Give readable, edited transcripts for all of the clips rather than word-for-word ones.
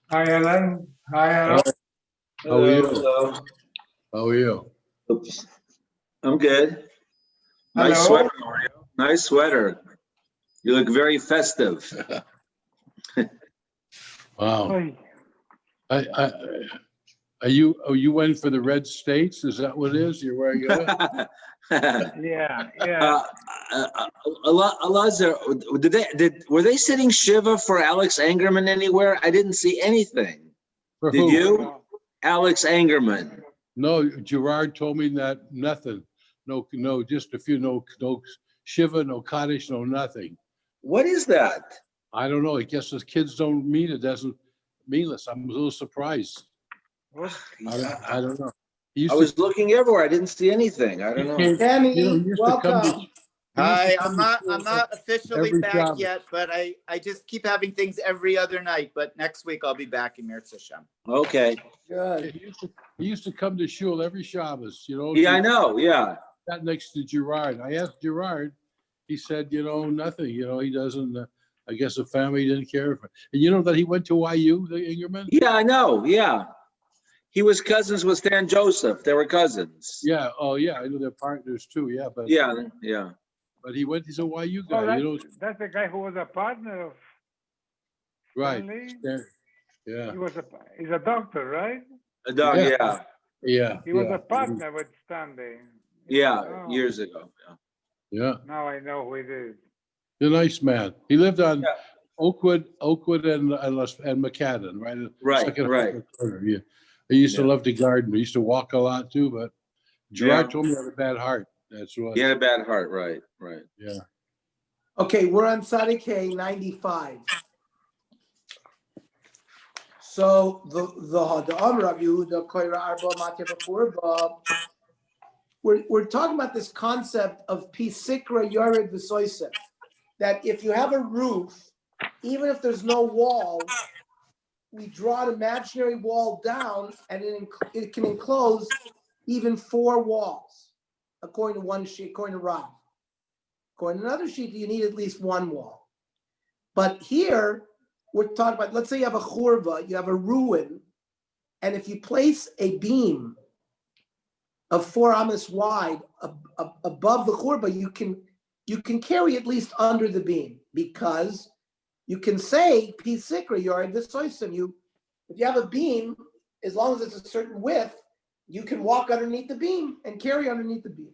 Hi, Alan. Hi, Alan. How are you? Hello. How are you? Oops. I'm good. Nice Hello. sweater, Mario. Nice sweater. You look very festive. Wow. Hi. You went for the red states? Is that what it is? You're wearing it? Yeah, yeah. Elazar, were they sitting Shiva for Alex Angerman anywhere? I didn't see anything. For Did who? you? Alex Angerman. No, Gerard told me that nothing. No, just a few, no Shiva, no Kaddish, no nothing. What is that? I don't know. I guess the kids don't mean it doesn't meaningless. I'm a little surprised. What? I don't know. He I used was looking everywhere. I didn't see anything. I to, don't he know. came, Danny, he used to come to- welcome. he used to Hi, come to I'm not officially every back Shabbos. yet, but I just keep having things every other night. But next week I'll be back in Mirz Hashem. Okay. Good. He used to come to shul every Shabbos, Yeah, I know. Yeah. Sat next to Gerard. I asked Gerard, he said, nothing, he doesn't, I guess the family didn't care for. And you know that he went to YU, the Ingerman? Yeah, I know. Yeah. He was cousins with Stan Joseph. They were cousins. Yeah, oh yeah, I know they're partners too, yeah, but Yeah. Yeah. but he's a YU Oh, guy, that's the guy who was a partner of right. Stanley? Yeah, He's a doctor, right? A dog. Yeah. Yeah. yeah. He was yeah. a partner with Stanley. Yeah. Oh, Years ago. Yeah. Yeah, now I know who it is. he's a nice man. He lived on Yeah. Oakwood and McCadden, right? Right, Second right. corner, yeah. I used to Yeah. love to garden. I used to walk a lot too, but Gerard told me I had a bad heart. That's what. He had a bad heart. Right. Right. Yeah. Okay, we're on Tzadik K 95. So the Amr of Yehuda Koira Arba Matya B'Churba. We're talking about this concept of Pisikra Yored V'Soisem, that if you have a roof, even if there's no walls, we draw an imaginary wall down, and it can enclose even 4 walls, according to one sheet, according to Rav. According to another sheet, you need at least 1 wall. But here, we're talking about, let's say you have a churva, you have a ruin, and if you place a beam of 4 amas wide above the churva, you can carry at least under the beam, because you can say, P sikra, you're in this soisim. If you have a beam, as long as it's a certain width, you can walk underneath the beam and carry underneath the beam.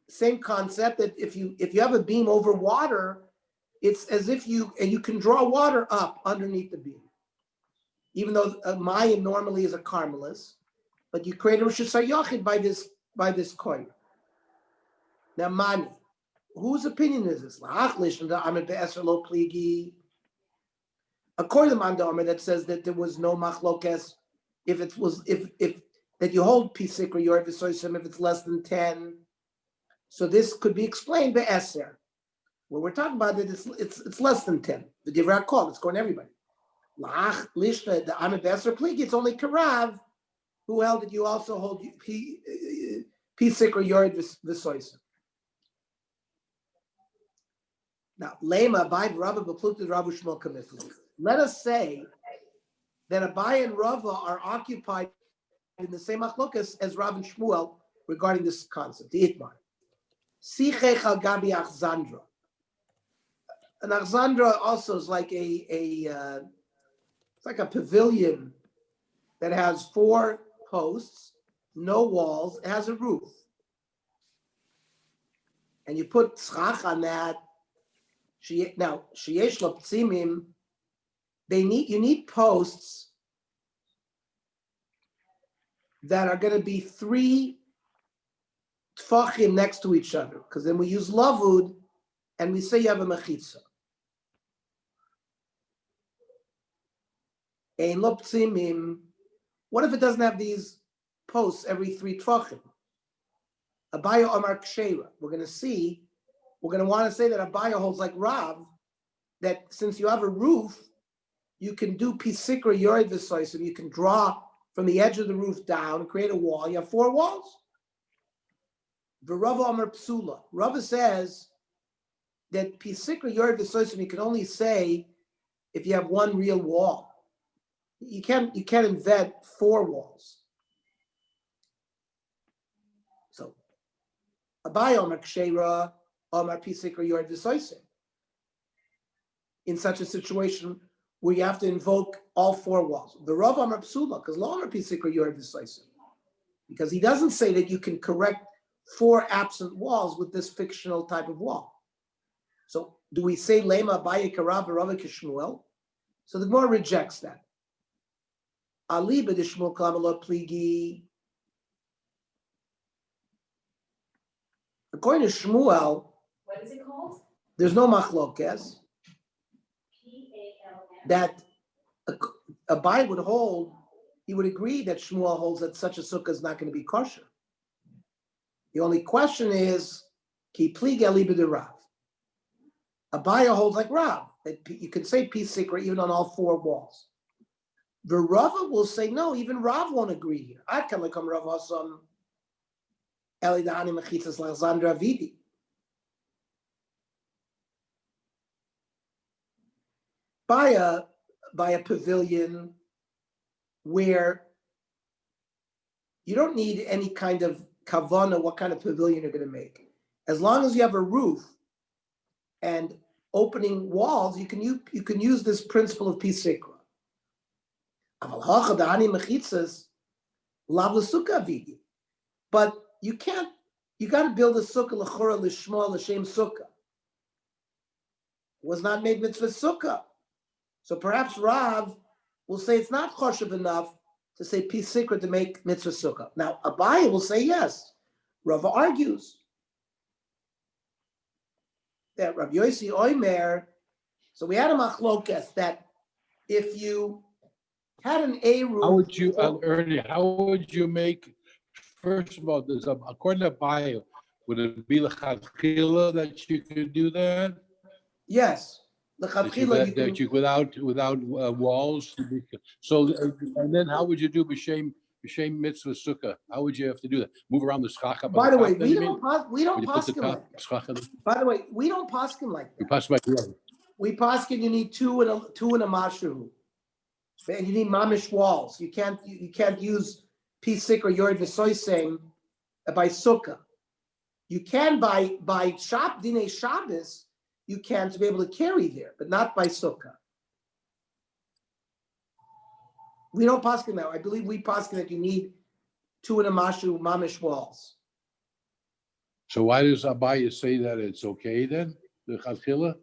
Same concept, that if you have a beam over water, it's as if you can draw water up underneath the beam. Even though a Mayim normally is a Carmelis, but you create a Rosh Hashanah by this coin. Now, Mani, whose opinion is this? According to Mandomer, that says that there was no machlokes if that you hold pisikra yor v'soisim if it's less than 10. So this could be explained by Eser. When we're talking about it, it's less than 10. The Divrei call, it's going to everybody. Lach lishna the Amid Eser pligi, it's only Karav who held that you also hold pisikra yor v'soisim. Now, Lema, Abai, Rava, Bepluta, Ravu, Shmuel, Kamifli. Let us say that Abai and Rava are occupied in the same achlokas as Rav and Shmuel regarding this concept, the Itmar. Sichech al Gabi Achzandra. An Achzandra also is like it's like a pavilion that has 4 posts, no walls, it has a roof. And you put tzchach on that. Now, sheyesh laptzimim, you need posts that are going to be 3 tfachim next to each other, because then we use lavud and we say you have a mechitza. Ein laptzimim. What if it doesn't have these posts every 3 tfachim? Abaya Omar Kshera. We're going to want to say that Abaya holds like Rav, that since you have a roof, you can do pisikra yored v'soisim. You can draw from the edge of the roof down, create a wall. You have 4 walls. V'Rava Amar Psula. Rava says that pisikra yored v'soisim you can only say if you have 1 real wall. You can't invent 4 walls. So Abai Amar Ksheira Amar pisikra yored v'soisim. In such a situation where you have to invoke all 4 walls. The Rav Amar Psula, because Lo Amar Pisikra Yored V'Soisim. Because he doesn't say that you can correct 4 absent walls with this fictional type of wall. So do we say Lema Abaye Karav Rava Kishmuel? So the Gemara rejects that. Ali B'Dishmuel Kamalot Pligi. According to Shmuel, What is it called? there's no machlokes P-A-L-M. that Abai would hold, he would agree that Shmuel holds that such a sukkah is not going to be kosher. The only question is, ki plig eli b'derav. Abai holds like Rav, that you can say peace sikra even on all 4 walls. The Rava will say, no, even Rav won't agree here. I can come Rav Hasam Eli Dahani Mechitzas Lazandra Vidi. By a pavilion where you don't need any kind of kavana, what kind of pavilion you're going to make. As long as you have a roof and opening walls, you can use this principle of pisikra. But you got to build a sukkah l'chora l'shma l'shem sukkah. Was not made mitzvah sukkah. So perhaps Rav will say it's not choshev enough to say pisikra to make mitzvah sukkah. Now Abaye will say yes. Rav argues that Rabbi Yossi Oimer. So we had a machlokes that if you had an eruv, How would you, Ernie, how would you make, first of all, according to Abaye, would it be l'chadchila that you could do that? yes, That you, l'chadchila that you without walls? So, and then how would you do b'shem mitzvah sukkah? How would you have to do that? Move around the schach up? By the way, then we you mean? don't Would you put the paskin top like that. schach on the- By the way, we don't paskin like You that. pass by the We paskin you need two and a mashru, and you need mamish walls. You can't use pisik or yord v'soisem by sukkah. You can by dinei Shabbos. You can to be able to carry there, but not by sukkah. We don't paskin now. I believe we paskin that you need 2 and a mashru mamish walls. So why does Abaye say that it's okay then, the chadchila?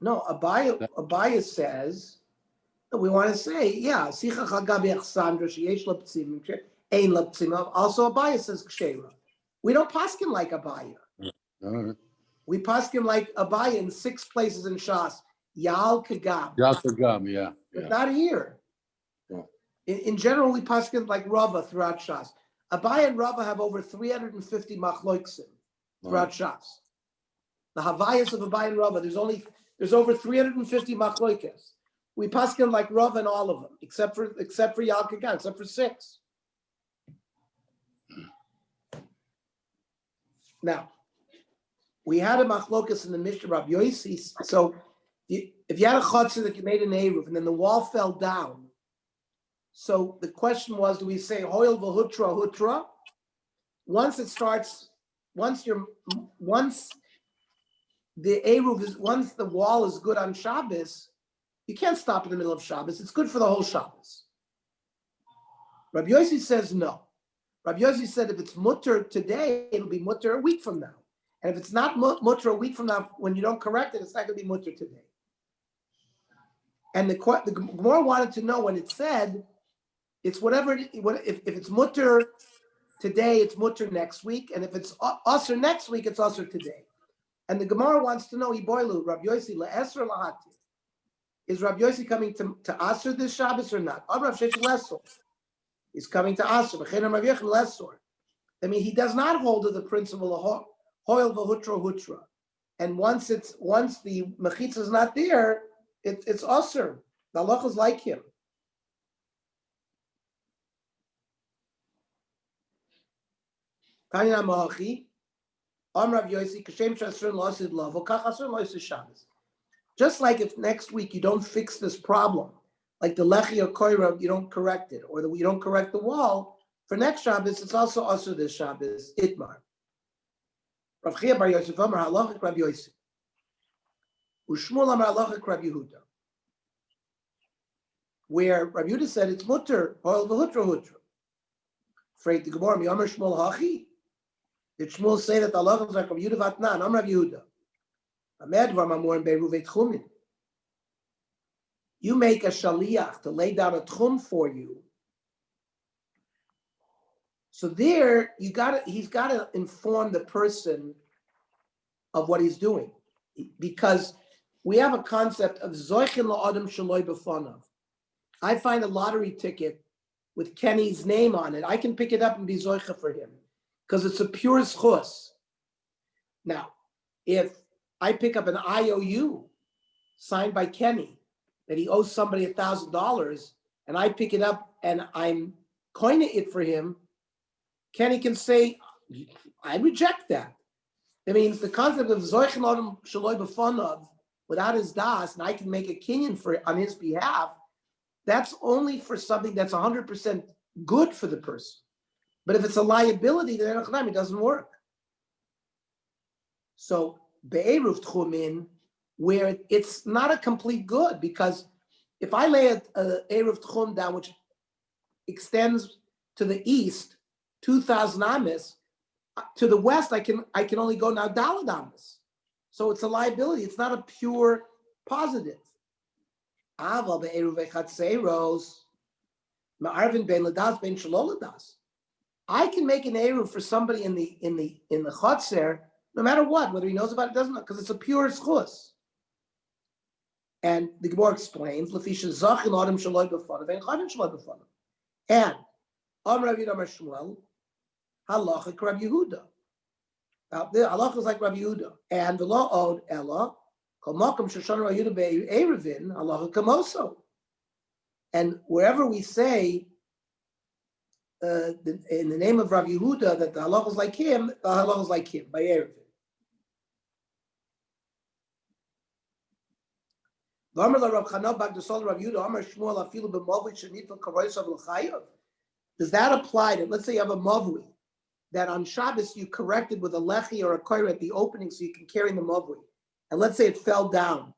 No, Abaya says that we want to say, yeah, Sicha Chagabi Achsandra, Sheyesh Laptzim, Ein Laptzim. Also, Abaya says Ksheira. We don't paskin like Abaya. All right. We paskin like Abaya in 6 places in Shas. Yal Kagab. Yaltagam, yeah. But not here. Yeah. In general, we paskin like Rava throughout Shas. Abaya and Rava have over 350 machloiksim throughout Shas. The Havayas of Abaya and Rava, there's over 350 machloikas. We paskin like Rav in all of them, except for Yal Kagan, except for 6. Now, we had a machlokas in the Mishnah Rabbi Yossi. So, if you had a chutzner that you made an eruv and then the wall fell down, so the question was, do we say hoil v'hutra hutra? Once the wall is good on Shabbos, you can't stop in the middle of Shabbos. It's good for the whole Shabbos. Rabbi Yossi says no. Rabbi Yossi said if it's mutter today, it'll be mutter a week from now. And if it's not mutter a week from now, when you don't correct it, it's not going to be mutter today. And the Gemara wanted to know when it said, it's whatever, if it's mutter today, it's mutter next week. And if it's usher next week, it's usher today. And the Gemara wants to know, Iboilu, Rabbi Yossi, la'esr lahati. Is Rabbi Yossi coming to Asr this Shabbos or not? Rav Shesh Lesor. He's coming to Asr. I mean, he does not hold to the principle of hoil v'hutra hutra. And once the mechitza is not there, it's Asr. The halacha is like him. Tanya Mahachi, Amrav Yosi, Kashem Shasrin Losid Lavo, Kachasrin Losid Shabbos. Just like if next week you don't fix this problem, like the Lechi or Koira, you don't correct it, or you don't correct the wall, for next Shabbos, it's also also this Shabbos, Itmar. Rav Chia Bar Yosef Amar Halachik Rabbi Yosef. Ushmul Amar Halachik Rabbi Yehuda. Where Rabbi Yehuda said it's mutter, hol v'hutra hutra. Freit the Gemara, mi Amar Shmuel Hachi. Did Shmuel say that the halacha is like Rabbi Yehuda Vatnan, Amar Rabbi Yehuda. Amedvar Mamor in Beruv Tchumin. You make a shaliach to lay down a tchum for you. So there, he's got to inform the person of what he's doing, because we have a concept of zoichin la'adam shaloi b'fanav. I find a lottery ticket with Kenny's name on it. I can pick it up and be zoicha for him because it's a pure schus. Now, if I pick up an IOU signed by Kenny that he owes somebody $1,000, and I pick it up and I'm coining it for him, Kenny can say, I reject that. That means the concept of Zoichin Adam Shaloi B'Fanav without his das, and I can make a kinyan for on his behalf, that's only for something that's 100% good for the person. But if it's a liability, then it doesn't work. So Be'eruv Tchumin, where it's not a complete good, because if I lay a Eruv Tchum down, which extends to the east, 2,000 amis, to the west, I can only go now Dalad amis. So it's a liability. It's not a pure positive. Aval be'eruv echatzeros, ma'arvin ben ladas ben shaloladas. I can make an eruv for somebody in the chatzer, no matter what, whether he knows about it or doesn't, because it's a pure schus. And the Gemara explains, lefisha zachin adam shaloi b'fanav and chavin shaloi b'fanav. And Amar Rav Amar Shmuel, halacha Rabbi Yehuda. Now the halacha is like Rabbi Yehuda, and the law owed Ella kol makom sheshana Rabbi Yehuda be'eruvin halacha kamoso. And wherever we say in the name of Rabbi Yehuda that the halacha is like him, the halacha is like him by eruvin. Does that apply to, let's say you have a mavui, that on Shabbos you corrected with a lechi or a koira at the opening so you can carry the mavui, and let's say it fell down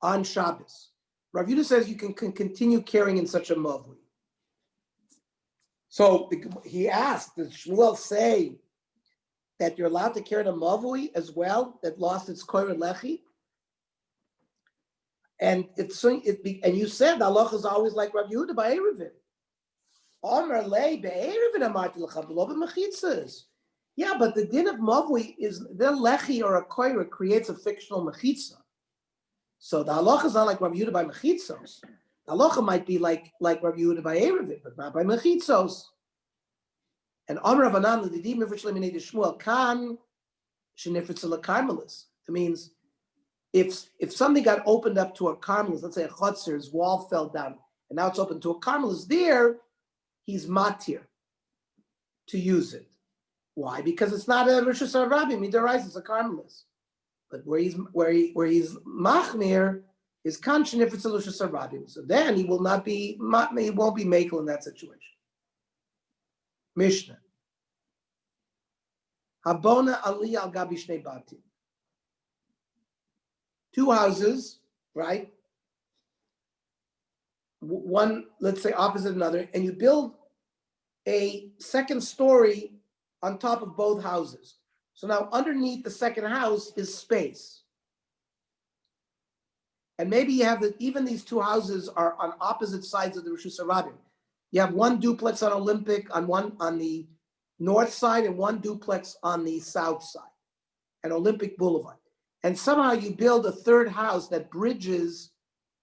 on Shabbos. Rav Yehuda says you can continue carrying in such a mavui. So he asked, does Shmuel say that you're allowed to carry the mavui as well that lost its koira lechi? And and you said the halacha is always like Rav Yehuda by Eruvin. Omer lei be'eruvin amarti l'cha b'lo b'mechitzas. Yeah, but the din of mavui is the lechi or a koira creates a fictional mechitza. So the halacha is not like Rav Yehuda by mechitzos. The halacha might be like Rav Yehuda by Eruvin, but not by mechitzos. And Omer Avanan l'didim mivrish leminei d'Shmuel kan shenifritz l'karmelis. It means if something got opened up to a carmelis, let's say a chutzer's wall fell down, and now it's open to a carmelis, there he's matir to use it. Why? Because it's not a rishus harabim midaraisa, it's a carmelis. But where he's machmir is kanshin if it's a rishus harabim. So then he will not be he won't be makel in that situation. Mishnah. Habona ali al gabi shnei batim. Two houses, right? One, let's say opposite another, and you build a second story on top of both houses. So now underneath the second house is space. And maybe you have even these two houses are on opposite sides of the Rishus Harabim. You have one duplex on Olympic on the north side and one duplex on the south side, and Olympic Boulevard. And somehow you build a third house that bridges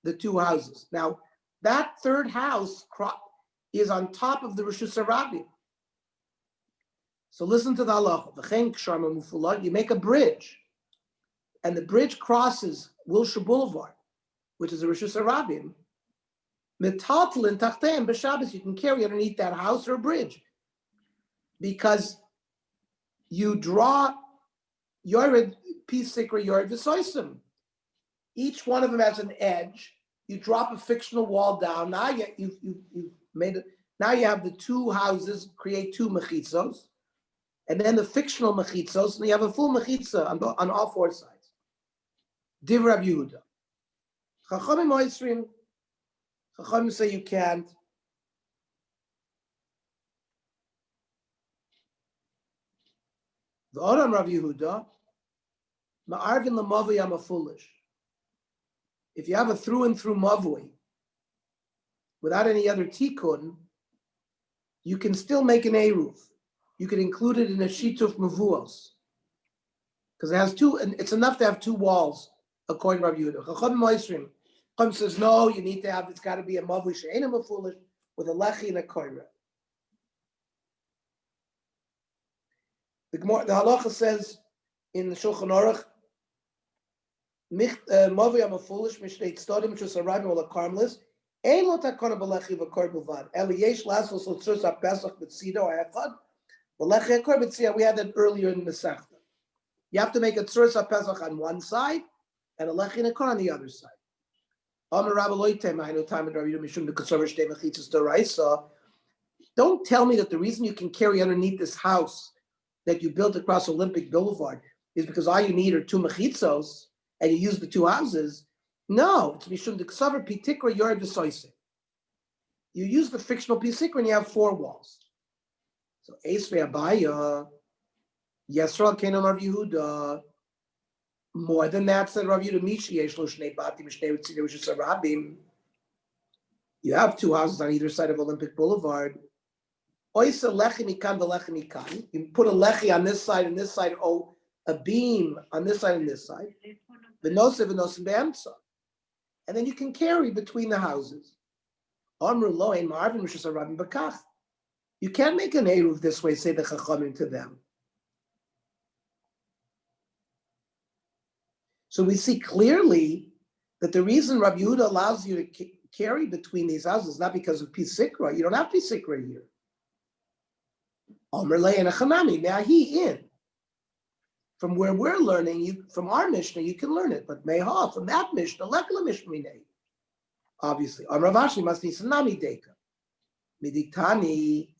the two houses. Now, that third house is on top of the Rishus Harabim. So listen to the halacha. You make a bridge, and the bridge crosses Wilshire Boulevard. which is a Rishus Harabim, metaltalin tachteim b'Shabbos, you can carry underneath that house or a bridge, because you draw yored pisikra yored v'soisim. Each one of them has an edge. You drop a fictional wall down. Now you've made it. Now you have the two houses create two mechitzos, and then the fictional mechitzos, and you have a full mechitza on all four sides. Div Rab Yehuda. Chachamim oisrin. Chachamim say you can't. The Oram Rav Yehuda, ma'arvin l'mavui am foolish. If you have a through and through mavui, without any other tikkun, you can still make an eruv. You can include it in a shituf mavuos, because it has two, and it's enough to have two walls, according to Rav Yehuda. Chacham Moisrim, Chacham says no. You need to have. It's got to be a mavui she'enim a foolish with a lechi and a koira. The halacha says in the Shulchan Aruch, mavui am a foolish mishnei tzdodim which is a rabbi or a karmelis. Ein lo takona b'lechi v'kor b'vad. Eli yesh lasos l'tzrus ha'pesach b'tzido ha'echad. B'lechi ha'kor b'tzida. We had that earlier in the Masechta. You have to make a tzrus ha'pesach on one side and a lechi and a kor on the other side. Amar Rabbi loitem ha'inu tam Rabbi Yehuda mishum b'katsover shtei mechitzos d'oraisa. Don't tell me that the reason you can carry underneath this house that you built across Olympic Boulevard is because all you need are two mechitzos and you use the two houses. No, it's mishum d'ksaver pitikra yored v'soisei. You use the fictional pisikra and you have four walls. So Eis ve'abaya, Yisrael kenom Rav Yehuda. More than that, said Rav Yehuda, Mishi yesh lo shnei batim shnei tzidei rishus harabim. You have two houses on either side of Olympic Boulevard. Oisa lechi mikan v'lechi mikan. You put a lechi on this side and this side, a beam on this side and this side. V'noseh v'noseh be'emtza. And then you can carry between the houses. You can't make an eruv this way, say the chachamim to them. So we see clearly that the reason Rabbi Yehuda allows you to carry between these houses is not because of pisikra. You don't have pisikra here. Omer lei and a chanami. Now he in. From where we're learning, from our Mishnah, you can learn it. But meha, from that Mishnah, lekla Mishnah, obviously. On Rav Ashi must be sanami deka. Miditani,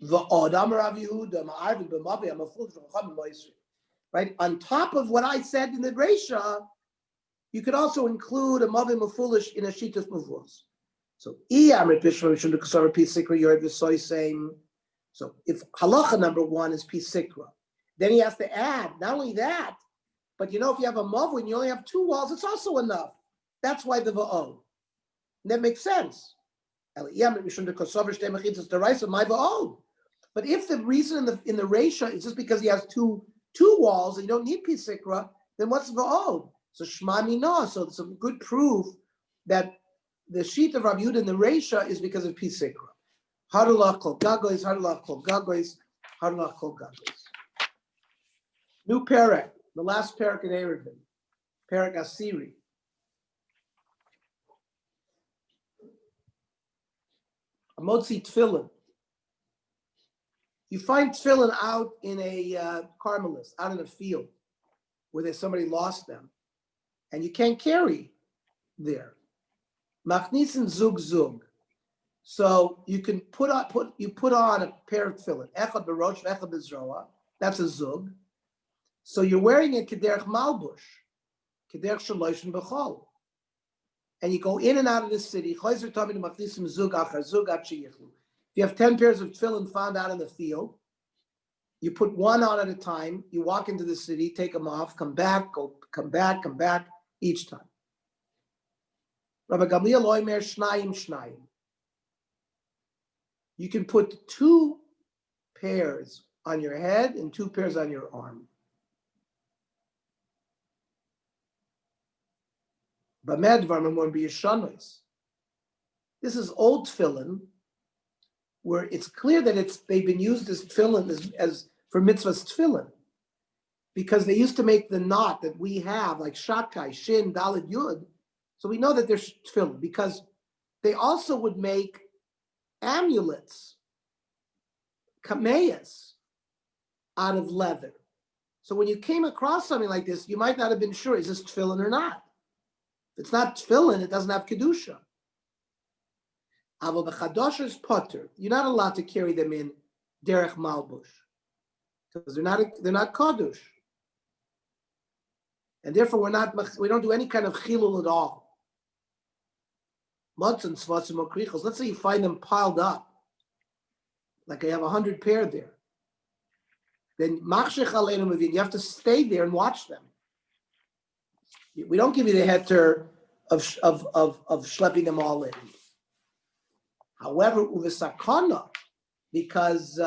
v'odam Rav Yehuda, ma'arvin b'mavi, I'm a fool from Chachamim Moisri. Right? On top of what I said in the Reisha, you could also include a mavi mafulish in a shitas mavos. So, iyamrit b'shva mishum d'kasar pisikra yored v'soy same. So, if halacha number one is pisikra, then he has to add, not only that, but if you have a mavu and you only have two walls, it's also enough. That's why the va'o. And that makes sense. But if the reason in the Reisha is just because he has two walls and you don't need pisikra, then what's va'o? So shma mina. So it's a good proof that the sheet of Rabbi Yehuda in the Reisha is because of pisikra. Harulach kol gagois, harulach kol gagois, harulach kol gagois. New parak, the last parak in Eruvin, parak Asiri. Amotzi tefillin. You find tefillin out in a Carmelis, out in a field, where somebody lost them, and you can't carry there. Machnisin zug zug. So you can put on a pair of tefillin. Echad b'rosh, echad b'zroa. That's a zug. So you're wearing it kederech malbush, kederech shaloshim b'chol, and you go in and out of the city. If you have 10 pairs of tefillin found out in the field, you put one on at a time. You walk into the city, take them off, come back, come back each time. Rabbi Gamliel oimer shnayim shnayim. You can put 2 pairs on your head and 2 pairs on your arm. This is old tefillin, where it's clear that they've been used as tefillin as for mitzvahs tefillin, because they used to make the knot that we have, like shakai, shin, dalid, yud. So we know that they're tefillin because they also would make amulets, kameas, out of leather. So when you came across something like this, you might not have been sure, is this tefillin or not? If it's not tefillin, it doesn't have kedusha. Aval b'chadosh is potter. You're not allowed to carry them in derech malbush because they're not kadosh, and therefore we don't do any kind of chilul at all. Matzon, tzvatzim, or krichos. Let's say you find them piled up, like I have 100 pair there. Then machshech aleinu mevin. You have to stay there and watch them. We don't give you the heter of schlepping them all in. However, uvesakana, because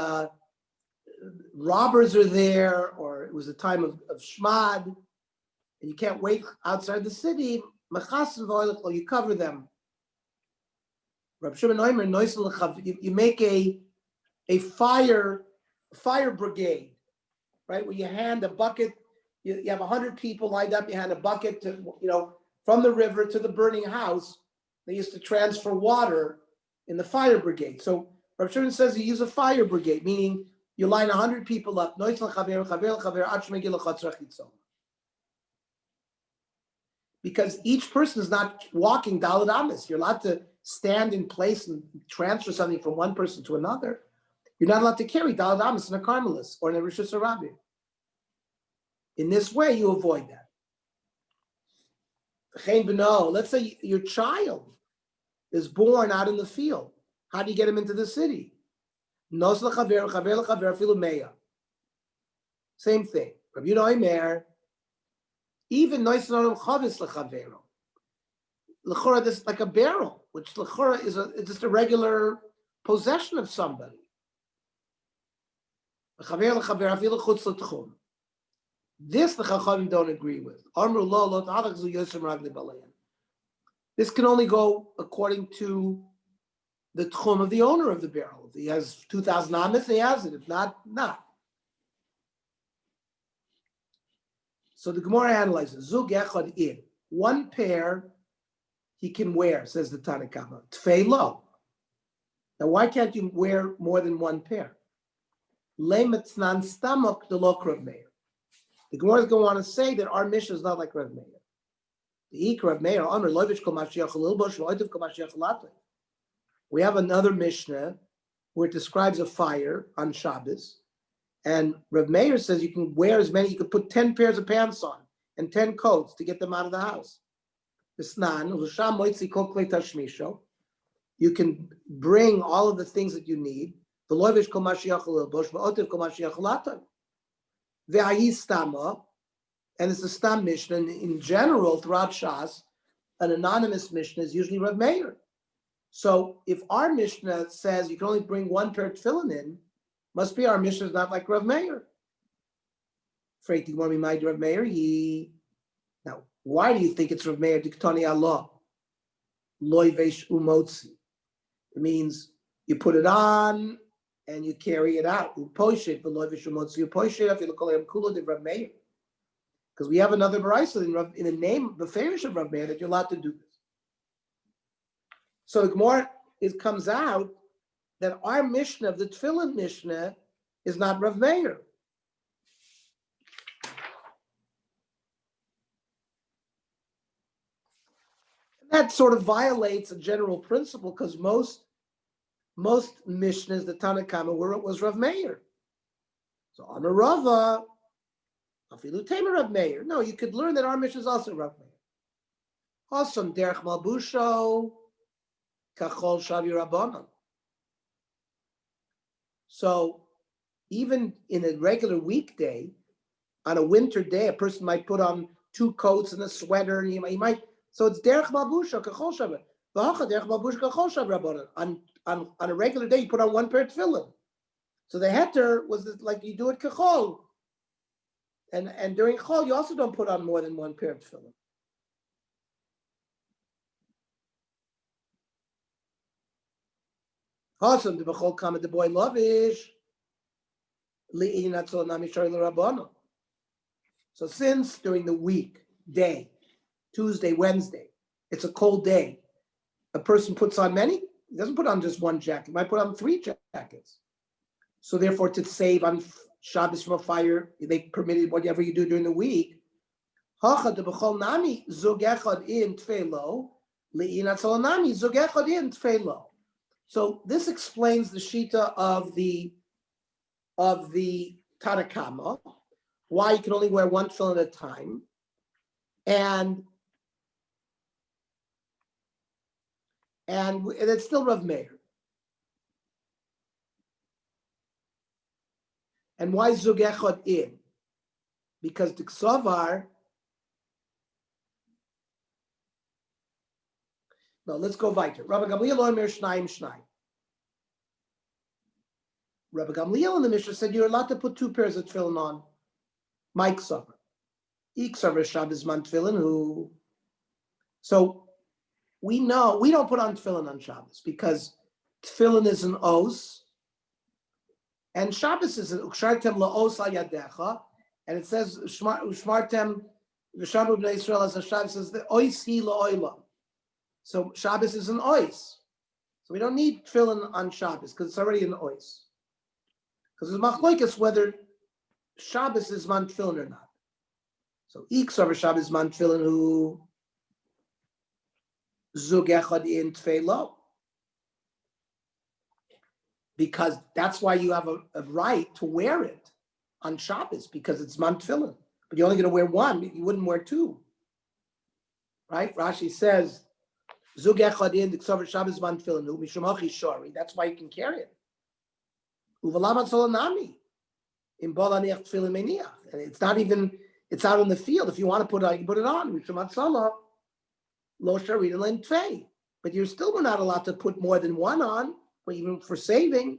robbers are there, or it was a time of shmad, and you can't wait outside the city, you cover them. You make a fire brigade, right? Where you hand a bucket, you have 100 people lined up, you hand a bucket to, from the river to the burning house. They used to transfer water in the fire brigade. So Rav Shimon says you use a fire brigade, meaning you line 100 people up. Because each person is not walking daled amis. You're allowed to stand in place and transfer something from one person to another. You're not allowed to carry daled amis in a Carmelis or in a Rishus Harabim. In this way, you avoid that. Let's say your child is born out in the field. How do you get him into the city? Same thing. Rabbi Yehuda Omer, even noisanonim chavis lechavero. L'chora, this is like a barrel, which l'chora is just a regular possession of somebody. This the Chachamim don't agree with. This can only go according to the tchum of the owner of the barrel. If he has 2,000 amis, he has it. If not, not. So the Gemara analyzes. Zug echad in. One pair he can wear, says the Tanna Kama. Tfei lo. Now, why can't you wear more than one pair? Leimetznan stamok delok Rav Meir. The Gemara is going to want to say that our mission is not like Rav Meir. The Rav Meir, Amr Lovish Kol Mashiach Lilbosh V'Oitiv Kol Mashiach Latoi. We have another Mishnah where it describes a fire on Shabbos, and Rav Meir says you can wear as many. You can put 10 pairs of pants on and 10 coats to get them out of the house. You can bring all of the things that you need. And it's a Stam Mishnah. In general, throughout Shas, an anonymous Mishnah is usually Rav Meir. So if our Mishnah says you can only bring one pair of tefillin in, must be our Mishnah is not like Rav Meir. Rav Meir. Now, why do you think it's Rav Meir? Diktani Allah. Loy vesh umotzi. It means you put it on and you carry it out. Because we have another baraisa in the name, the Farish of Rav Meir, that you're allowed to do this. So the Gemara comes out that our Mishnah, the Tefillin Mishnah, is not Rav Meir. That sort of violates a general principle because most Mishnahs, the Tanna Kama, was Rav Meir. So Amar Rava, Afilu Tamer Rav Meir. No, you could learn that our Mishnah is also Rav Meir. Awesome, Derech Malbusho, Kachol Shavi Rabbanon. So even in a regular weekday, on a winter day, a person might put on 2 coats and a sweater. He might. So it's derech malbusha kachol shav. V'hacha derech malbusha kachol shav rabbanan. On a regular day, you put on 1 pair of tefillin. So the heter was like you do it kachol. And during chol, you also don't put on more than 1 pair of tefillin. Awesome. The b'chol kama the boy lavish. So since during the week, day, Tuesday, Wednesday, It's a cold day. A person puts on many, he doesn't put on just one jacket, he might put on 3 jackets. So therefore, to save on Shabbos from a fire, they permitted whatever you do during the week. So this explains the shita of the Tanakama, why you can only wear one tefillin at a time, and it's still Rav Meir. And why zug echad in? Because the ksavar. No, let's go weiter. Rabbi Gamliel omer shnayim shnayim. Rabbi Gamliel in the Mishnah said you're allowed to put 2 pairs of tefillin on. My ksavar. Ik ksavar Shabbos man tefillin who. So we know we don't put on tefillin on Shabbos because tefillin is an os. And Shabbos is ukshartem laos al yadecha, and it says ushmartem v'shamu b'nei Yisrael as Shabbos says the ois hi la'olam. So Shabbos is an ois, so we don't need tefillin on Shabbos because it's already an ois. Because it's machlokes whether Shabbos is man tefillin or not. So ik over Shabbos man tefillin who zug echad in tefillah. Because that's why you have a right to wear it on Shabbos, because it's man tefillin. But you're only going to wear 1, you wouldn't wear 2. Right? Rashi says, Zug echad in the ksavar Shabbos man tefillin, mishum hachi shori. That's why you can carry it. Uvalamat solanami. In balaniach tefillin meniach. And it's not even, it's out in the field. If you want to put it on, you can put it on. Mishum hatzala, lo sharid len tvei. But you're still not allowed to put more than 1 on, even for saving.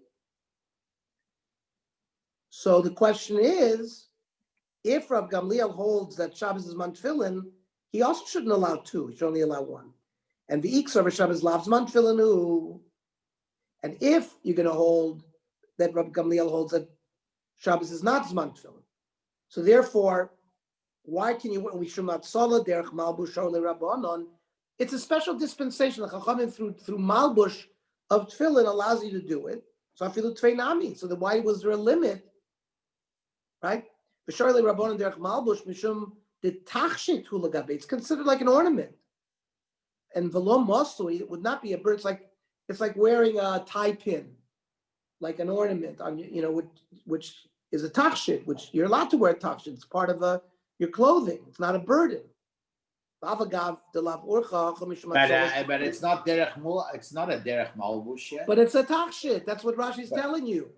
So the question is, if Rav Gamliel holds that Shabbos is man tefillin, he also shouldn't allow 2. He should only allow 1. And the iksav Shabbos lavs man tefillin. And if you're going to hold that Rav Gamliel holds that Shabbos is not man tefillin, so therefore, why can you? We should not solid derech malbush or rabbanon. It's a special dispensation. The Chachamim through malbush of tefillin allows you to do it. So I feel tvei nami. So then why was there a limit? Right? It's considered like an ornament. And velom mostly, it would not be a bird. It's like wearing a tie pin, like an ornament on which is a tachshit, which you're allowed to wear tachshit. It's part of your clothing. It's not a burden. But it's not a derech malbush yet. But it's a tachshit. That's what Rashi's telling you.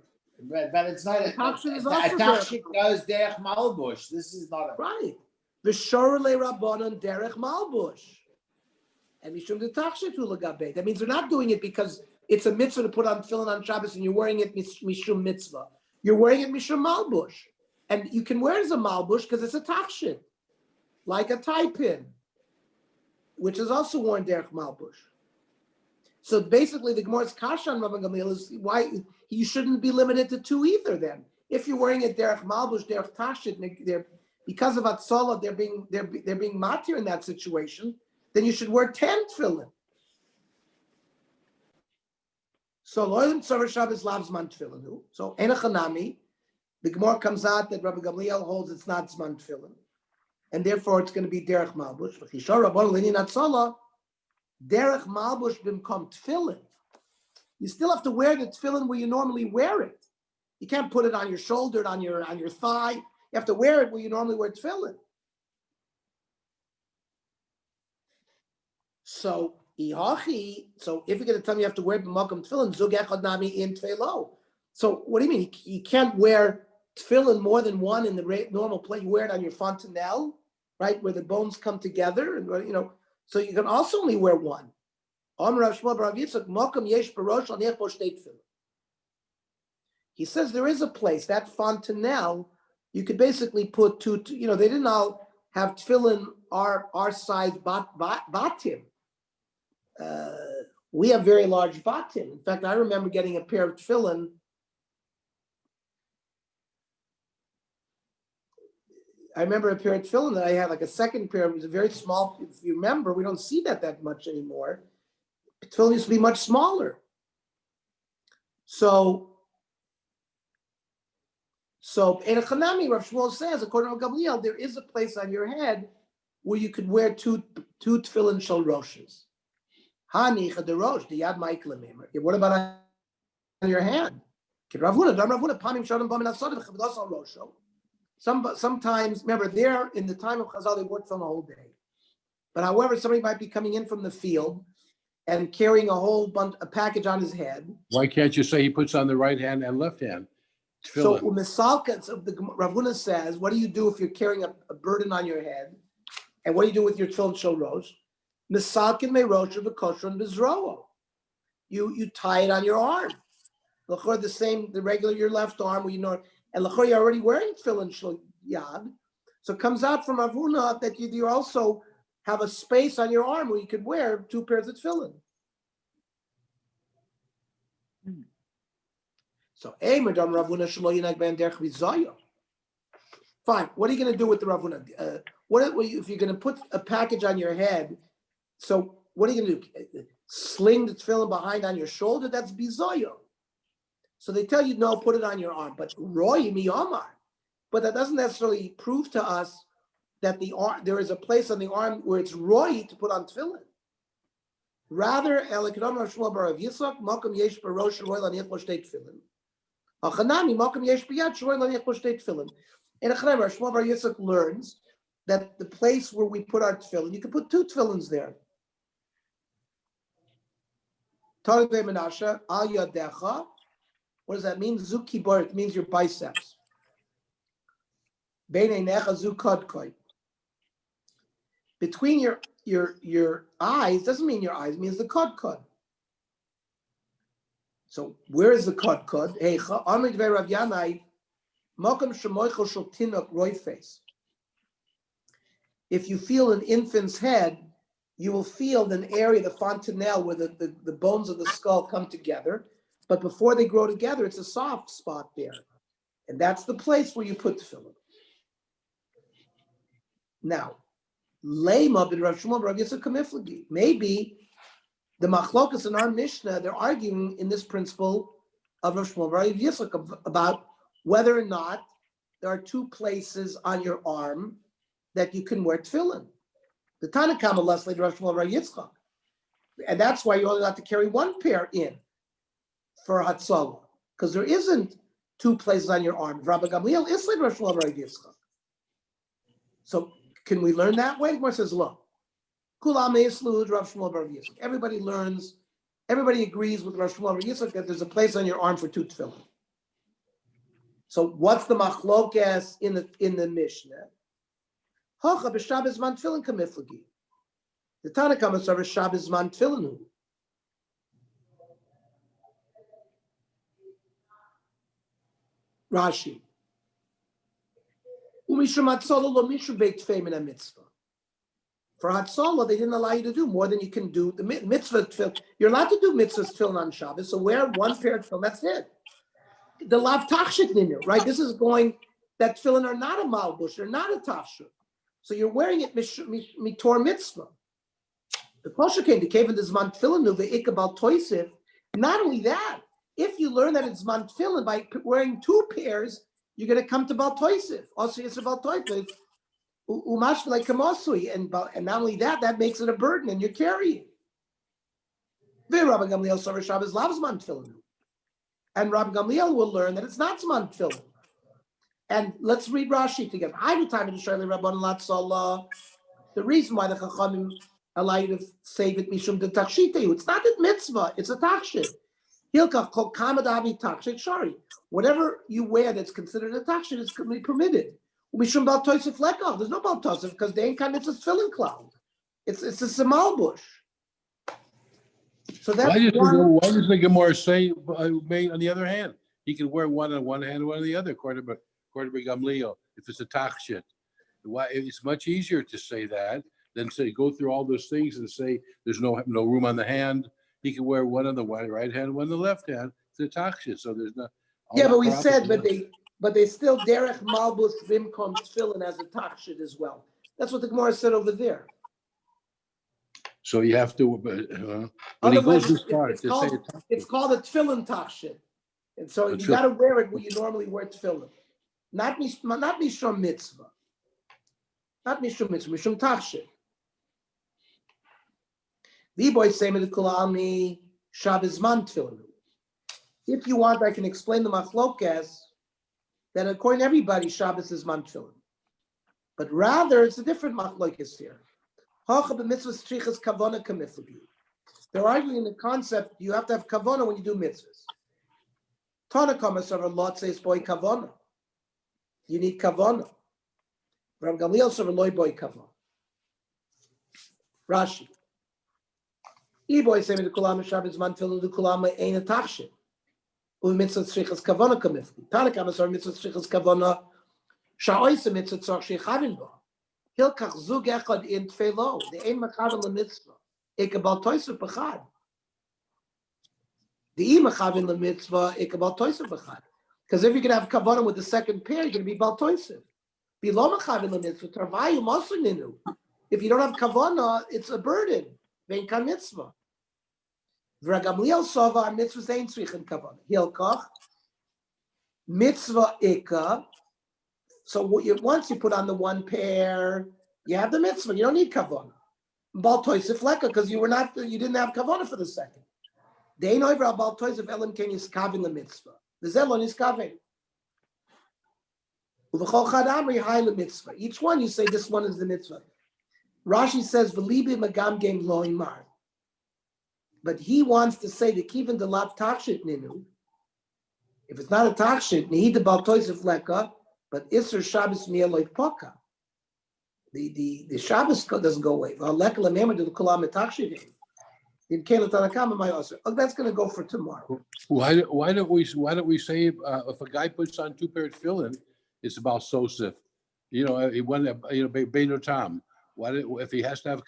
But it's not a tachshit. Is a also tachshit goes derech malbush. This is not a right. V'shorle rabbanon derech malbush, and mishum de tachshit hu legabe. That means they're not doing it because it's a mitzvah to put on tefillin on Shabbos, and you're wearing it mishum mitzvah. You're wearing it mishum malbush, and you can wear it as a malbush because it's a tachshit, like a tie pin, which is also worn derech malbush. So basically, the Gemara's kasha on Rabban Gamliel is why you shouldn't be limited to 2 either. Then, if you're wearing it derech malbush, derech tachshit, they're because of atzola, they're being matir in that situation. Then you should wear 10 tefillin. So loyim tzavar Shabbos lavs man tefillin. So enachanami, the Gemara comes out that Rabbi Gamliel holds it's not zman tefillin, and therefore it's going to be derech malbush. V'chishar rabban l'inin atzola, derech malbush b'mkom tefillin. You still have to wear the tefillin where you normally wear it. You can't put it on your shoulder, on your thigh. You have to wear it where you normally wear tefillin. So if you're going to tell me you have to wear b'makom tefillin, zug echad nami in tefillo. So what do you mean? You can't wear tefillin more than 1 in the normal place. You wear it on your fontanelle, right, where the bones come together, and so you can also only wear 1. He says there is a place, that fontanelle, you could basically put 2, they didn't all have tefillin our size batim. We have very large batim. In fact, I remember getting a pair of tefillin. I remember a pair of tefillin that I had, like a second pair. It was a very small. If you remember, we don't see that much anymore. Tefillin used to be much smaller. So in a Chanami, Rav Shmuel says, according to Gamliel, there is a place on your head where you could wear two tefillin shel roshes. Hani the rosh, the yad Michael. What about on your hand? Sometimes, remember, there in the time of Chazal, they worked from the whole day. But however, somebody might be coming in from the field and carrying a package on his head. Why can't you say he puts on the right hand and left hand? So Tefillin. Misalka, so the Rav Huna says, what do you do if you're carrying a burden on your head? And what do you do with your tefillin shel rosh? Misalkin me rosh of the kosher and bizroa. You tie it on your arm. L'chor the regular your left arm, where and l'chor you're already wearing tefillin shel yad. So it comes out from Rav Huna that you also have a space on your arm where you could wear two pairs of tefillin. So, Madam Rav Huna shelo yinak ben derech v'zaya. Fine. What are you going to do with the Rav Huna? If you're going to put a package on your head? So, what are you going to do? Sling the tefillin behind on your shoulder? That's bizoyo. So they tell you no, put it on your arm. But roy miyamar. But that doesn't necessarily prove to us that there is a place on the arm where it's roy to put on tefillin. Rather, elikadam Rav Shmuel bar Rav Yitzchak makom yesh barosh roy laniach lo shtei tefillin. Achanami makom yesh biyad roy laniach lo shtei tefillin. In a Chanami, Rav Shmuel bar Yitzchak learns that the place where we put our tefillin, you can put two tefillins there. Tarek Menashe al yadecha. What does that mean? Zuki bar. It means your biceps. Between your eyes doesn't mean your eyes, it means the kod. So where is the kod? Hey, Amid Rav Yanai, Makam Shemoichel Shel Tinok Roifes. If you feel an infant's head, you will feel an area, the fontanelle, where the bones of the skull come together. But before they grow together, it's a soft spot there. And that's the place where you put tefillin. Now, Lema bin Rav Shmuel Rav Yitzchak Kamiflagi. Maybe the machlokas in our Mishnah, they're arguing in this principle of Rav Shmuel Rav Yitzchak about whether or not there are two places on your arm that you can wear tefillin. The Tanakama Leslie Rav Shmuel Rav Yitzchak. And that's why you're only allowed to carry one pair in for Hatzalah, because there isn't two places on your arm. Rabbi Gamliel is like Rav Shmuel Rav Yitzchak. So can we learn that way? Gemara says, look, Kulam Yislu Rav Shmuel Rav Yitzchak. Everybody learns, everybody agrees with Rav Shmuel Rav Yitzchak that there's a place on your arm for two tefillin. So what's the machlokas in the Mishnah? Hocha b'Shabbos man tefillin kamiflagi. The Tanakama says Shabbos man tefillin. Rashi. For Hatzalah, they didn't allow you to do more than you can do the mitzvah tefillin. You're allowed to do mitzvahs tefillin on Shabbos, so wear one pair of tefillin, that's it. The lav tachshit ninu, right? This is going, that tefillin are not a malbush, they're not a tachshit. So you're wearing it mitor mitzvah. The Pasha came to Kevin the Zman tefillin nu ve'ikabal toisif. Not only that, if you learn that it's man tefillin by wearing two pairs, you're going to come to Bal Toisif. Also, it's about Toisif. Umash like Kamosui. And not only that, that makes it a burden and you're carrying. Rabbi Gamliel Sarah Shabbos loves man tefillin. And Rabbi Gamliel will learn that it's not man tefillin. And let's read Rashi together. The reason why the Chachamim allow you to save it mishum de tachshiteyu. It's not a mitzvah, it's a tachshit. Whatever you wear that's considered a tachshit is permitted. There's no bal tosif because they ain't kind of just filling cloud. It's a semal bush. So that's why does the Gemara say made on the other hand? He can wear one on one hand, one on the other, according to Gamliel, if it's a tachshit. Why it's much easier to say that than say go through all those things and say there's no room on the hand. He can wear one on the right hand, one on the left hand. It's a tachshit, so there's not. Yeah, but we said, but but they still derech malbus bimkom tefillin as a tachshit as well. That's what the Gemara said over there. So you have to, when he Otherwise, goes this far, it's to say called a it's called a tefillin tachshit, and so A you tefillin. got to wear it where you normally wear tefillin, not mishum mitzvah, not mishum mitzvah, mishum tachshit. The boy say me the kulami Shabbos man tefillin. If you want, I can explain the machlokas that according to everybody, Shabbos is man tefillin, but rather it's a different machlokas here. They're arguing the concept you have to have kavana when you do mitzvahs. Tanakama Savar Lot says boy kavana. You need kavana. Ram Gamliel Savar loy boy kavana. Rashi. Boy say me the kulama Shabbos man tefillin the kulama ain't a tachshit. Uv mitzvah tzrichas kavana kamifli. Tanakama Savar mitzvah tzrichas kavana sha'oisa mitzvah tzrich shechavin ba. Hilkach zug echad in tefelo. The ein machavin lemitzvah. Ikabal toisuf b'chad. The im machavin lemitzvah. Ikabal toisuf b'chad. Because if you can have kavanah with the second pair, you're going to be bal toisuf. Below machavin lemitzvah. Tarvayu mosuninu. If you don't have kavanah, it's a burden. Vein kan mitzvah. V'ragamliel sova mitzvah ein tzrichin kavanah. Hilkach mitzvah ikah. So once you put on the one pair, you have the mitzvah. You don't need kavanah. Bal toisef leka because you didn't have kavanah for the second. They know over bal toisef elam ken yiskavin the mitzvah. The zelon is kavin. Uvechol chad amri hay le mitzvah. Each one you say this one is the mitzvah. Rashi says v'libi magam game lo imar. But he wants to say the kivin de lav tachshit ninu. If it's not a tachshit, nehid the bal toisef leka. But Isser Shabbos mi'eloy poka. The Shabbos doesn't go away. That's going to go for tomorrow. Why don't we say if a guy puts on two pair of tefillin, it's about Sosif. Beino Tam. If he has to have